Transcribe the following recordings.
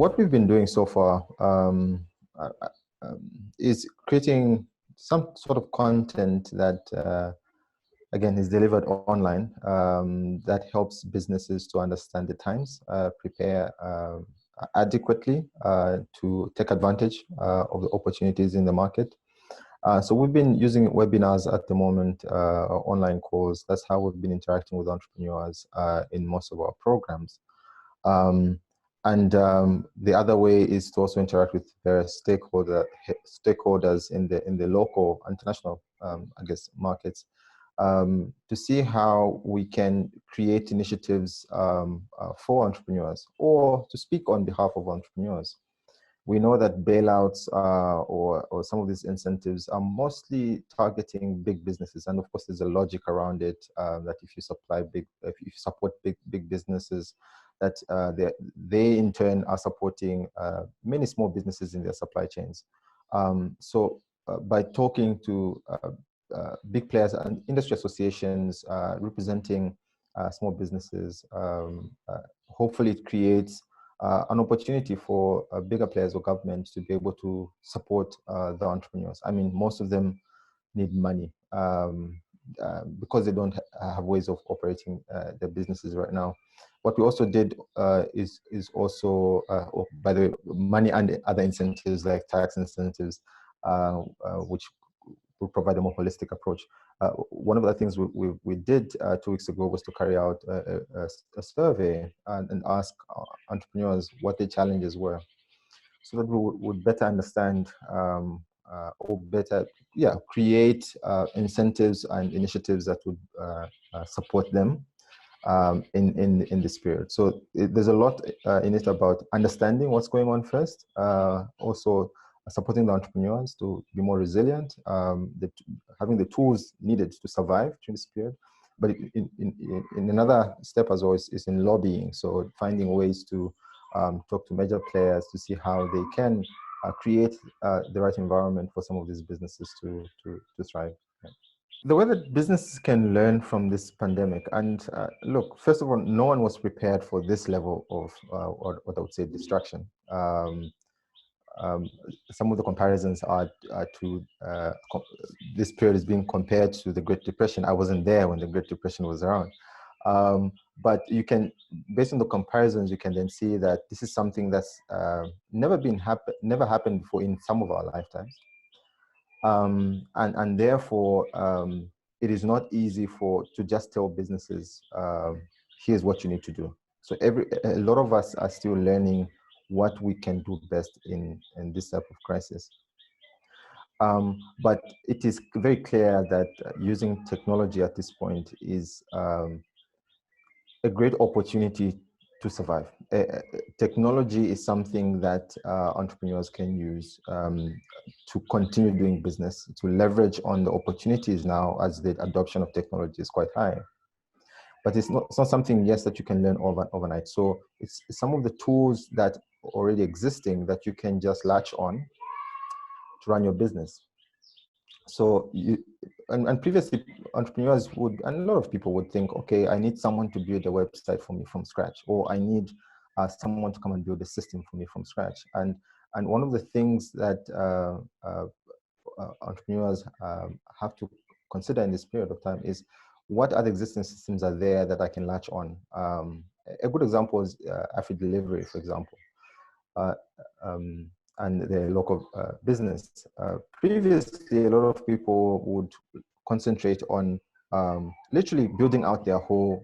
what we've been doing so far uh, is creating some sort of content that, again, is delivered online that helps businesses to understand the times, prepare adequately to take advantage of the opportunities in the market. So we've been using webinars at the moment, online calls. That's how we've been interacting with entrepreneurs in most of our programs. The other way is to also interact with various stakeholders in the local, international, I guess, markets, to see how we can create initiatives for entrepreneurs, or to speak on behalf of entrepreneurs. We know that bailouts or some of these incentives are mostly targeting big businesses, and of course, there's a logic around it that if you support big businesses, that they in turn are supporting many small businesses in their supply chains. By talking to big players and industry associations representing small businesses, hopefully it creates an opportunity for bigger players or governments to be able to support the entrepreneurs. I mean, most of them need money because they don't have ways of operating their businesses right now. What we also did is also, by the way, money and other incentives like tax incentives, which will provide a more holistic approach. One of the things we did 2 weeks ago was to carry out a survey and ask entrepreneurs what their challenges were, so that we would better understand or better, create incentives and initiatives that would support them in this period. So there's a lot in it about understanding what's going on first, also supporting the entrepreneurs to be more resilient, having the tools needed to survive during this period. But in another step as always is in lobbying, so finding ways to talk to major players to see how they can create the right environment for some of these businesses to thrive. Yeah. The way that businesses can learn from this pandemic, and look, first of all, no one was prepared for this level of what I would say distraction. Some of the comparisons are to this period is being compared to the Great Depression. I wasn't there when the Great Depression was around. But you can, based on the comparisons, you can then see that this is something that's never happened before in some of our lifetimes. And therefore, it is not easy to just tell businesses, here's what you need to do. So a lot of us are still learning what we can do best in this type of crisis. But it is very clear that using technology at this point is a great opportunity to survive. Technology is something that entrepreneurs can use to continue doing business, to leverage on the opportunities now as the adoption of technology is quite high. But it's not something, yes, that you can learn overnight. So it's some of the tools that are already existing that you can just latch on to run your business. So and previously entrepreneurs would, and a lot of people would think, okay, I need someone to build a website for me from scratch, or I need someone to come and build a system for me from scratch. And one of the things that entrepreneurs have to consider in this period of time is, what other existing systems are there that I can latch on? A good example is AfriDelivery, for example, and the local business. Previously, a lot of people would concentrate on literally building out their whole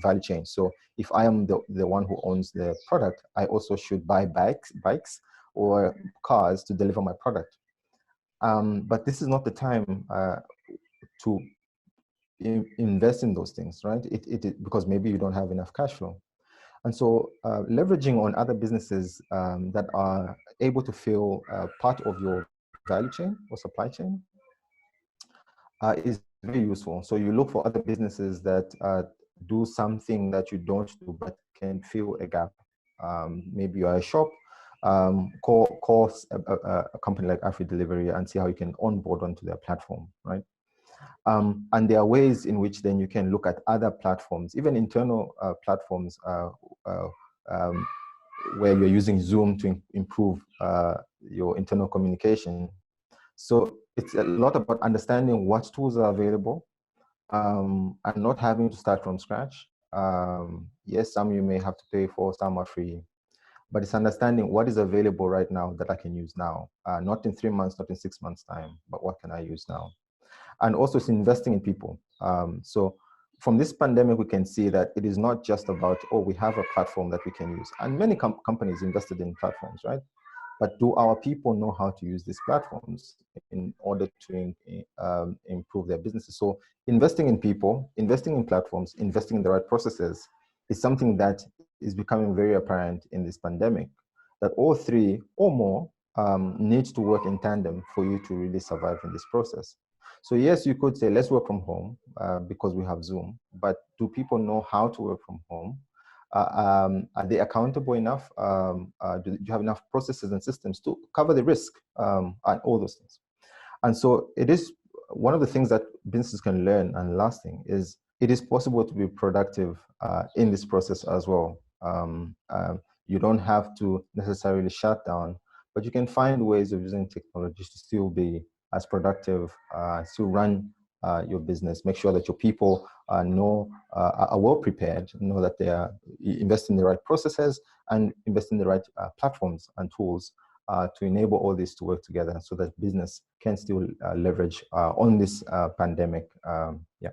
value chain. So if I am the one who owns the product, I also should buy bikes or cars to deliver my product. But this is not the time to invest in those things, right? Because maybe you don't have enough cash flow. And so leveraging on other businesses that are able to fill part of your value chain or supply chain is very useful. So you look for other businesses that do something that you don't do, but can fill a gap. Maybe you are a shop, call a company like AfriDelivery and see how you can onboard onto their platform, right? And there are ways in which then you can look at other platforms, even internal platforms, where you're using Zoom to improve your internal communication. So it's a lot about understanding what tools are available, and not having to start from scratch. Yes, some you may have to pay for, some are free, but it's understanding what is available right now that I can use now, not in 3 months, not in 6 months time, but what can I use now? And also it's investing in people. So from this pandemic, we can see that it is not just about, oh, we have a platform that we can use. And many companies invested in platforms, right? But do our people know how to use these platforms in order to improve their businesses? So investing in people, investing in platforms, investing in the right processes is something that is becoming very apparent in this pandemic, that all three or more need to work in tandem for you to really survive in this process. So yes, you could say, let's work from home because we have Zoom, but do people know how to work from home? Are they accountable enough? Do you have enough processes and systems to cover the risk and all those things? And so it is one of the things that businesses can learn and lasting is it is possible to be productive in this process as well. You don't have to necessarily shut down, but you can find ways of using technology to still be as productive, still run your business, make sure that your people are well prepared, know that they are invest in the right processes and invest in the right platforms and tools to enable all this to work together so that business can still leverage on this pandemic. Yeah.